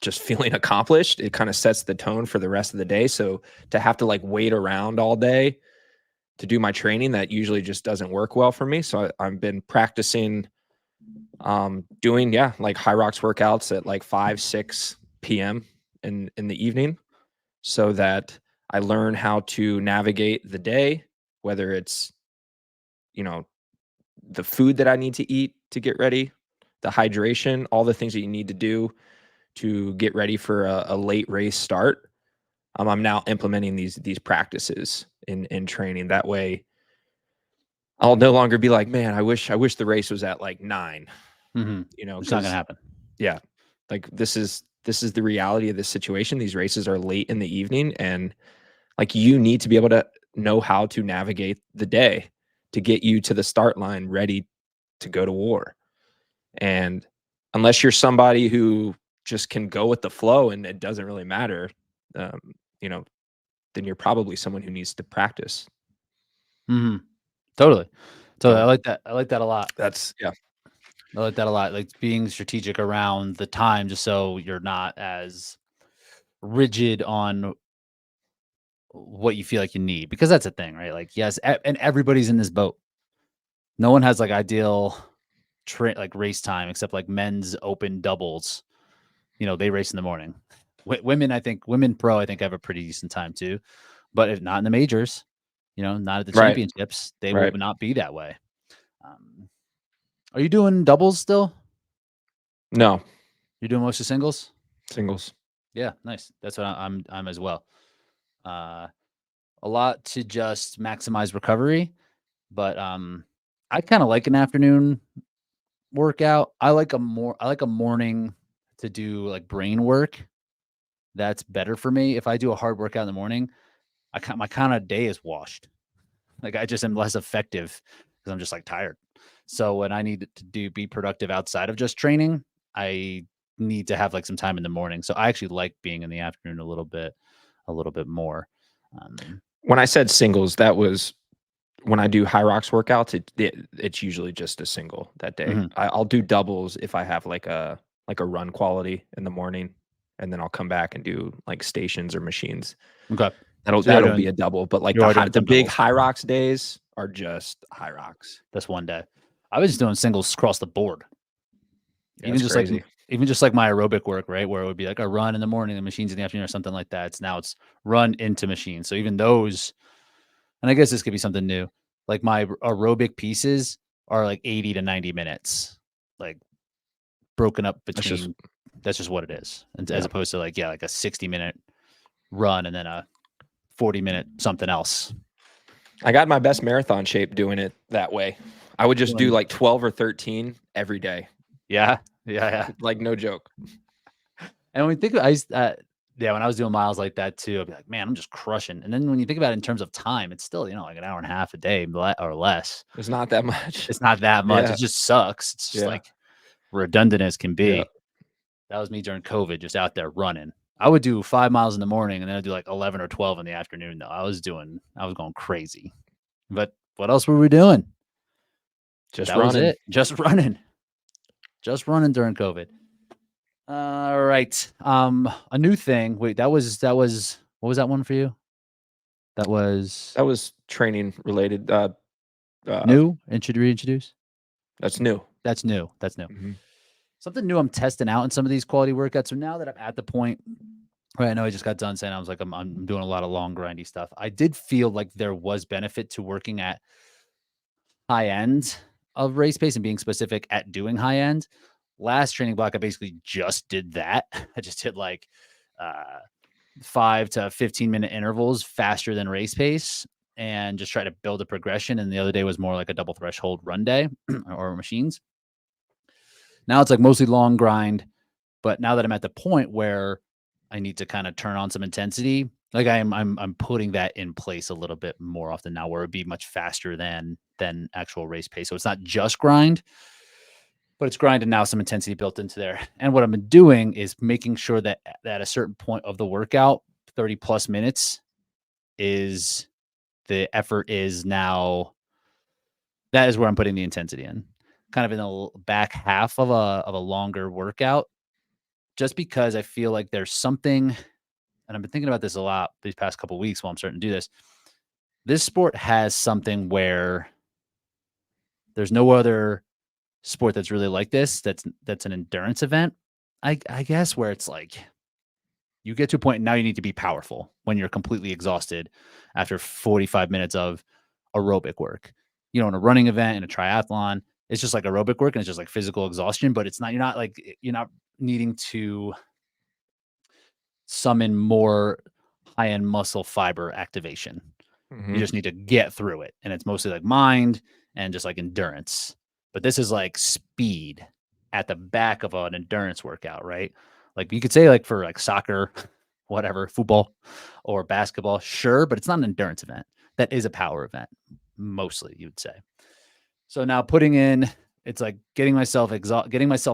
just feeling accomplished. It kind of sets the tone for the rest of the day. So to have to like wait around all day to do my training, that usually just doesn't work well for me. So I've been practicing doing like Hyrox workouts at like 5-6 p.m. in the evening, so that I learn how to navigate the day, whether it's, you know, the food that I need to eat to get ready, the hydration, all the things that you need to do to get ready for a late race start. I'm now implementing these practices in training. That way, I'll no longer be like, man, I wish the race was at like 9. Mm-hmm. You know, It's not gonna because happen. yeah, like this is the reality of this situation. These races are late in the evening, and like you need to be able to know how to navigate the day to get you to the start line ready to go to war. And unless you're somebody who just can go with the flow and it doesn't really matter, um, you know, then you're probably someone who needs to practice. Mm-hmm. Totally. Totally. I So like that. I like that a lot. that's yeah. I like that a lot. Like being strategic around the time, just so you're not as rigid on what you feel like you need, because that's the thing, right? Like, yes, and everybody's in this boat. No one has like ideal like race time except like men's open doubles. They race in the morning. Women, I think women pro, I think have a pretty decent time too, but if not in the majors, not at the Right. championships, they will Right. not be that way. Um, are you doing doubles still? No, You're doing mostly singles? singles. Yeah, nice. That's what I'm as well. Uh, a lot to just maximize recovery, but I kind of like an afternoon workout. I like a morning to do like brain work. That's better for me. If I do a hard workout in the morning, my kind of day is washed. Like I just am less effective because I'm just like tired. So when I need to be productive outside of just training, I need to have like some time in the morning. So I actually like being in the afternoon a little bit more. Um, When I said singles, that was when I do Hyrox workouts. It's usually just a single that day. mhm. I'll do doubles if I have like a run quality in the morning, and then I'll come back and do like stations or machines. Okay. That'll So that'll be a double. But like you are doing the some big doubles. Hyrox days are just Hyrox. That's one day. I was just doing singles across the board. Yeah, it's crazy. Even just like my aerobic work, right? Where it would be like a run in the morning, the machines in the afternoon or something like that. It's run into machines. So even those, and I guess this could be something new. Like my aerobic pieces are like 80 to 90 minutes, like broken up That's just between, that's just what it is. And as yeah. opposed to like, yeah, like a 60-minute run and then a 40-minute something else. I got my best marathon shape doing it that way. I would just do Doing, like 12 or 13 every day. yeah. Yeah. Yeah. Like no joke. And when you think, I used, yeah, when I was doing miles like that too, I'd be like, man, I'm just crushing. And then when you think about it in terms of time, it's still, like an hour and a half a day or less. It's not that much. It's not that much. Yeah. It just sucks. It's just Yeah. like redundant as can Yeah. be. That was me during COVID, just out there running. I would do 5 miles in the morning and then I'd do like 11 or 12 in the afternoon. Though I was going crazy. But what else were we doing? Just That was running. it. Just running. Just running during COVID. All right. A new thing. Wait, that was what was that one for you? That was That was training related. Uh, new. Reintroduce. that's new. That's new. That's new. Mhm. Something new I'm testing out in some of these quality workouts. So now that I'm at the point where I know I just got done saying I was like, I'm doing a lot of long grindy stuff. I did feel like there was benefit to working at high end of race pace and being specific at doing high end. Last training block, I basically just did that. I just did like 5 to 15-minute intervals faster than race pace and just try to build a progression. And the other day was more like a double threshold run day or machines. Now it's like mostly long grind. But now that I'm at the point where I need to kind of turn on some intensity, like I'm putting that in place a little bit more often now, where it'd be much faster than actual race pace. So it's not just grind, but it's grind and now some intensity built into there. And what I'm doing is making sure that at a certain point of the workout, 30 plus minutes, is the effort is now that is where I'm putting the intensity in, kind of in the back half of a longer workout, just because I feel like there's something, and I've been thinking about this a lot these past couple of weeks while I'm starting to do this. This sport has something where there's no other sport that's really like this. That's an endurance event, I guess, where it's like you get to a point now you need to be powerful when you're completely exhausted after 45 minutes of aerobic work. In a running event, in a triathlon, it's just like aerobic work and it's just like physical exhaustion, but you're not needing to summon more high end muscle fiber activation. You Mhm. just need to get through it. And it's mostly like mind and just like endurance. But this is like speed at the back of an endurance workout, right? Like you could say like for like soccer, whatever, football or basketball, sure, but it's not an endurance event. That is a power event, mostly, you would say. So now it's like getting myself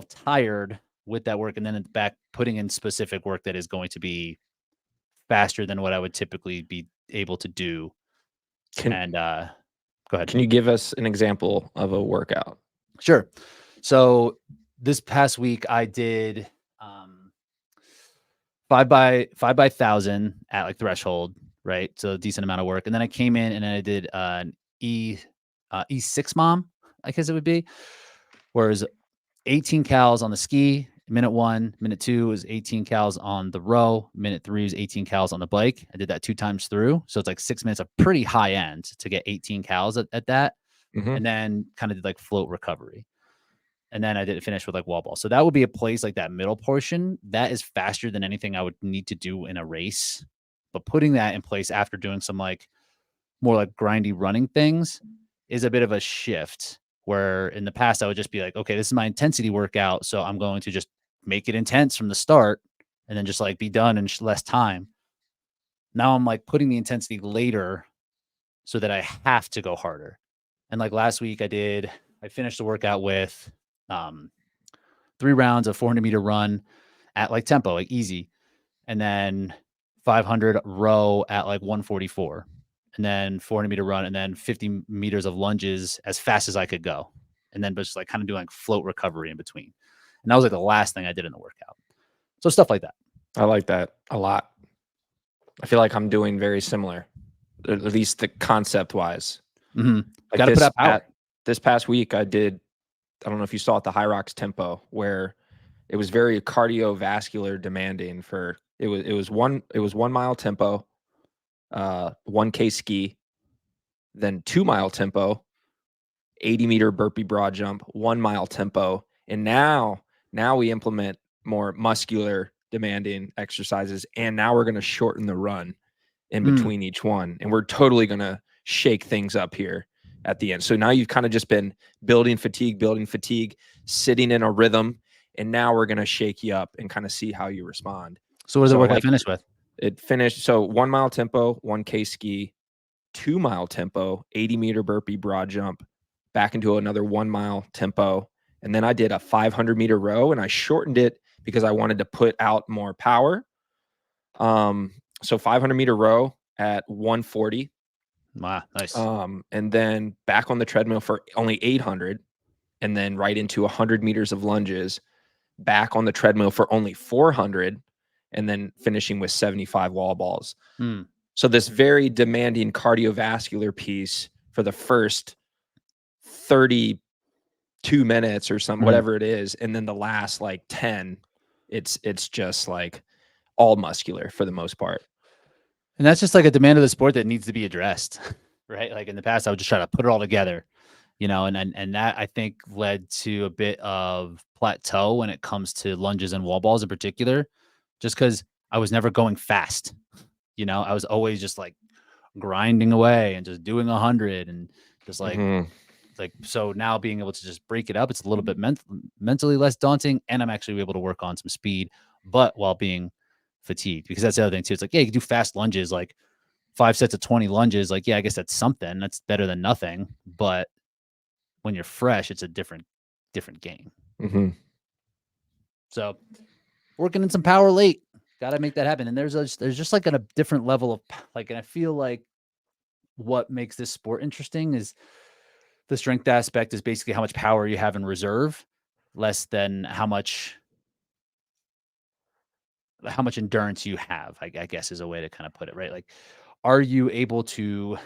tired with that work, and then back putting in specific work that is going to be faster than what I would typically be able to do. Can And go ahead. can you give us an example of a workout? Sure. So this past week I did um 5 by 1,000 at like threshold, right? So a decent amount of work. And then I came in and I did an E6 mom, I guess it would be, whereas 18 cals on the ski, minute 1, minute 2 is 18 cals on the row, minute 3 is 18 cals on the bike. I did that 2 times through. So it's like 6 minutes of pretty high end to get 18 cals at that. Mhm. And then kind of did like float recovery. And then I did finish with like wall ball. So that would be a place like that middle portion that is faster than anything I would need to do in a race. But putting that in place after doing some like more like grindy running things is a bit of a shift, where in the past I would just be like, okay, this is my intensity workout. So I'm going to just make it intense from the start and then just like be done in less time. Now I'm like putting the intensity later so that I have to go harder. And like last week I finished the workout with um 3 rounds of 400-meter run at like tempo, like easy, and then 500 row at like 144, and then 400-meter run, and then 50 meters of lunges as fast as I could go, and then just like kind of doing like float recovery in between. And that was like the last thing I did in the workout. So stuff like that. I like that a lot. I feel like I'm doing very similar, at least the concept wise. Mm-hmm. Like Got to put out power. this past week, I don't know if you saw it, the Hyrox tempo, where it was very cardiovascular demanding. It was 1 mile tempo, 1K ski, then 2 mile tempo, 80-meter burpee broad jump, 1 mile tempo, and now we implement more muscular demanding exercises, and now we're going to shorten the run in Mm. between each one, and we're totally going to shake things up here at the end. So now you've kind of just been building fatigue, sitting in a rhythm, and now we're going to shake you up and kind of see how you respond. So what does the So workout like finish with? it finished, so 1 mile tempo, 1K ski, 2 mile tempo, 80-meter burpee broad jump, back into another 1 mile tempo. And then I did a 500-meter row, and I shortened it because I wanted to put out more power. So 500-meter row at 140. Wow, nice. And then back on the treadmill for only 800, and then right into 100 meters of lunges, back on the treadmill for only 400, and then finishing with 75 wall balls. Mm. So this very demanding cardiovascular piece for the first 32 minutes or some Mhm. whatever it is, and then the last like 10, it's just like all muscular for the most part. And that's just like a demand of the sport that needs to be addressed, right? Like in the past, I would just try to put it all together, and that I think led to a bit of plateau when it comes to lunges and wall balls in particular, just because I was never going fast. I was always just like grinding away and just doing 100 and just Mhm. like so now being able to just break it up, it's a little bit mentally less daunting, and I'm actually able to work on some speed, but while being fatigued, because that's the other thing too. It's like, yeah, you can do fast lunges, like 5 sets of 20 lunges. Like, yeah, I guess that's something. That's better than nothing. But when you're fresh, it's a different game. Mhm. So working in some power late, got to make that happen. And there's just like a different level of like, and I feel like what makes this sport interesting is The strength aspect is basically how much power you have in reserve, less than how much endurance you have, I guess is a way to kind of put it, right? Like, are you able to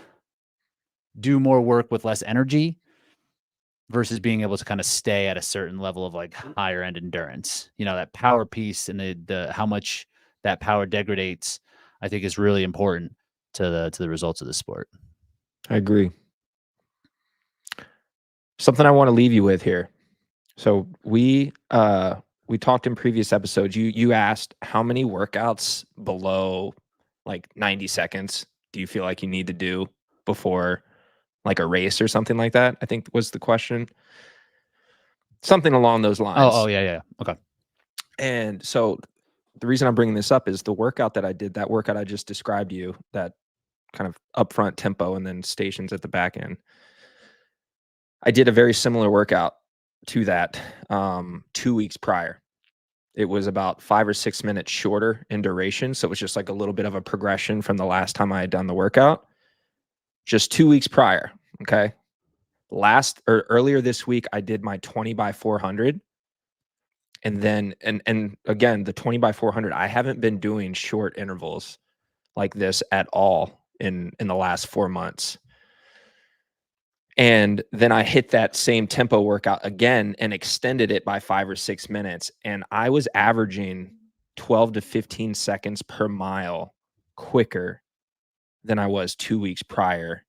do more work with less energy versus being able to kind of stay at a certain level of like higher end endurance? That power piece and the how much that power degradates, I think is really important to the results of the sport. I agree. Something I want to leave you with here. So we talked in previous episodes. You asked how many workouts below like 90 seconds do you feel like you need to do before like a race or something like that? I think was the question. Something along those Oh, lines. yeah. Okay. And so the reason I'm bringing this up is the workout that I did, that workout I just described to you, that kind of upfront tempo and then stations at the back end. I did a very similar workout to that 2 weeks prior. It was about 5 or 6 minutes shorter in duration, so it was just like a little bit of a progression from the last time I had done the workout. Just 2 weeks prior, okay? Earlier this week, I did my 20 by 400. And then and again, the 20 by 400, I haven't been doing short intervals like this at all in the last 4 months. And then I hit that same tempo workout again and extended it by 5 or 6 minutes, and I was averaging 12 to 15 seconds per mile quicker than I was 2 weeks prior.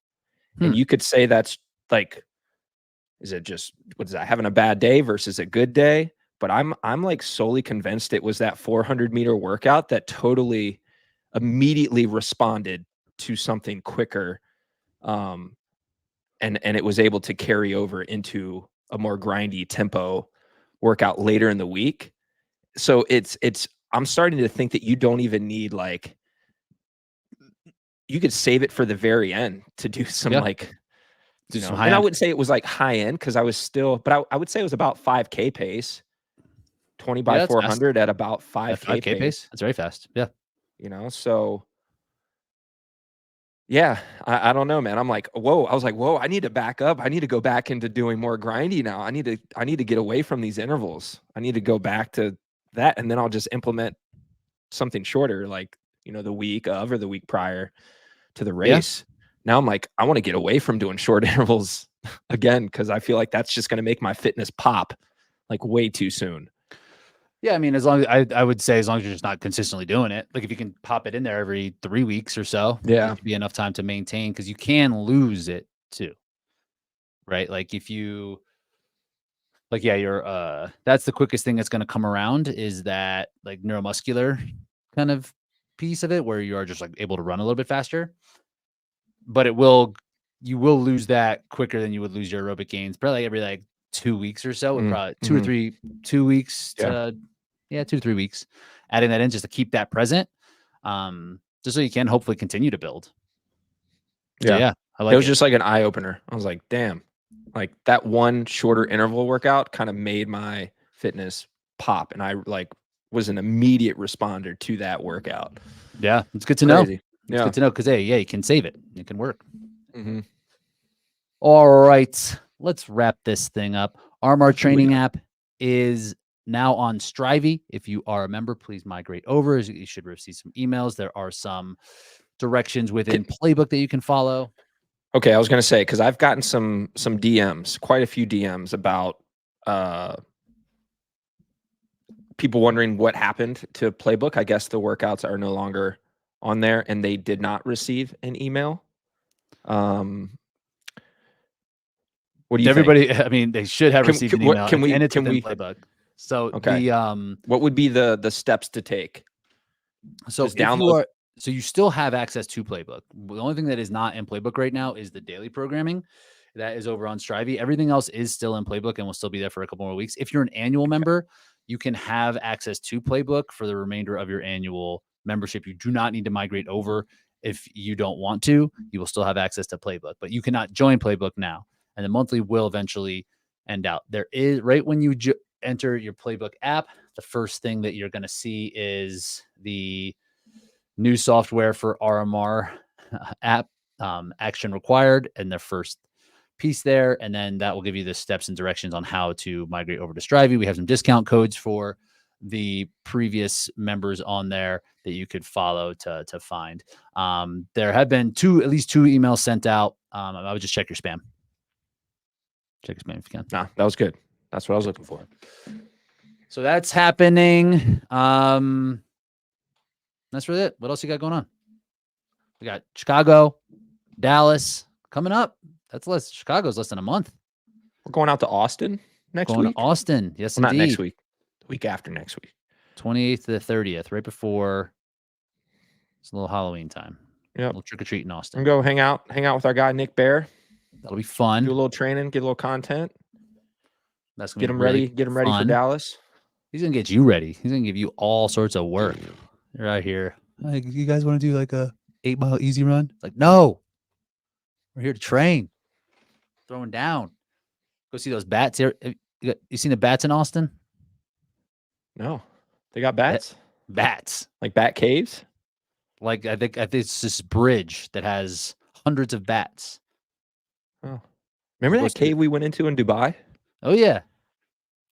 And you could say that's like, is it just, what is that, having a bad day versus a good day? But I'm like solely convinced it was that 400-meter workout that totally immediately responded to something quicker, and it was able to carry over into a more grindy tempo workout later in the week. So it's I'm starting to think that you don't even need, like, you could save it for the very end to do some, Yeah. like, Do some high and I end. wouldn't say it was like high end because I was still, but I would say it was about 5K pace, 20 by Yeah, that's fast. 400 at about At 5K 5K pace, pace, that's very fast. Yeah. so yeah, I don't know, man. I'm like, whoa. I was like, whoa, I need to back up. I need to go back into doing more grindy now. I need to get away from these intervals. I need to go back to that. And then I'll just implement something shorter, like, the week of or the week prior to the Yeah. race. Now I'm like, I want to get away from doing short intervals again, because I feel like that's just going to make my fitness pop like way too soon. Yeah, I mean, as long as I would say as long as you're just not consistently doing it, like if you can pop it in there every 3 weeks or so, it Yeah. should be enough time to maintain because you can lose it too, right? Like if you like, yeah, you're that's the quickest thing that's gonna come around is that like neuromuscular kind of piece of it where you are just like able to run a little bit faster. But you will lose that quicker than you would lose your aerobic gains, probably every like 2 weeks or so, would probably 2 or Mm-hmm. 3 2 weeks Yeah. to yeah, 2 to 3 weeks, adding that in just to keep that present, just so you can hopefully continue to build. So, Yeah. yeah, I It like was it. just like an eye opener. I was like, damn, like that one shorter interval workout kind of made my fitness pop. And I like was an immediate responder to that workout. Yeah, it's good to know. Crazy. It's Yeah. good to know because hey, yeah, you can save it. It can work. Mm-hmm. All right, let's wrap this thing up. RMR What do we Training got? App is now on Strivee. If you are a member, please migrate over. You should receive some emails. There are some directions within Playbook that you can follow. Okay, I was gonna say, because I've gotten some DMs, quite a few DMs about people wondering what happened to Playbook. I guess the workouts are no longer on there, and they did not receive an email. What do you think? Everybody, I mean, they should have Can received can an what email, can we and it's can within we Playbook. So okay. What would be the steps to take? so Just if you download. are, so you still have access to Playbook. The only thing that is not in Playbook right now is the daily programming. That is over on Strivee. Everything else is still in Playbook and will still be there for a couple more weeks. If you're an annual member, you can have access to Playbook for the remainder of your annual membership. You do not need to migrate over if you don't want to. You will still have access to Playbook, but you cannot join Playbook now. And the monthly will eventually end out. There is right when you enter your Playbook app, the first thing that you're going to see is the new software for RMR app, action required, and the first piece there. And then that will give you the steps and directions on how to migrate over to Strivee. We have some discount codes for the previous members on there that you could follow to find. There have been at least two emails sent out. I would just check your spam. Check your spam if you can. Nah, that was good. That's what I was looking for. So that's happening. That's really it. What else you got going on? We got Chicago, Dallas coming up. That's less. Chicago's less than a month. We're going out to Austin next Going week. to Austin. Yes, well, indeed. Not next week. The week after next week. 28th to the 30th, right before it's a little Halloween time. Yep. A little trick or treat in Austin. And go hang out with our guy Nick Bear. That'll be fun. Do a little training, get a little content. That's gonna get him ready. Get him ready for Dallas. He's gonna get you ready. He's gonna give you all sorts of work. You're out here. Like, you guys want to do like a 8-mile easy run? It's like, no, we're here to train. Throwing down. Go see those bats here. You seen the bats in Austin? No, they got bats. Bats, like bat caves. Like I think it's this bridge that has hundreds of bats. Oh, remember that cave we went into in Dubai? Oh yeah,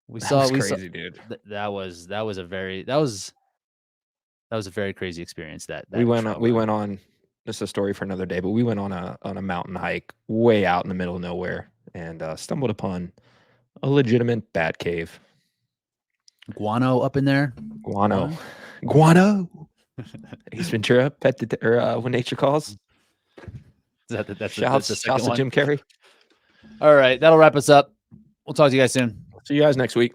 we saw. Crazy, dude. That was a very crazy experience. That we went on. This is a story for another day, but we went on a mountain hike way out in the middle of nowhere and stumbled upon a legitimate bat cave. Guano up in there. Guano. Ace Ventura, When Nature Calls. That's shouts to Jim Carrey. All right, that'll wrap us up. We'll talk to you guys soon. See you guys next week.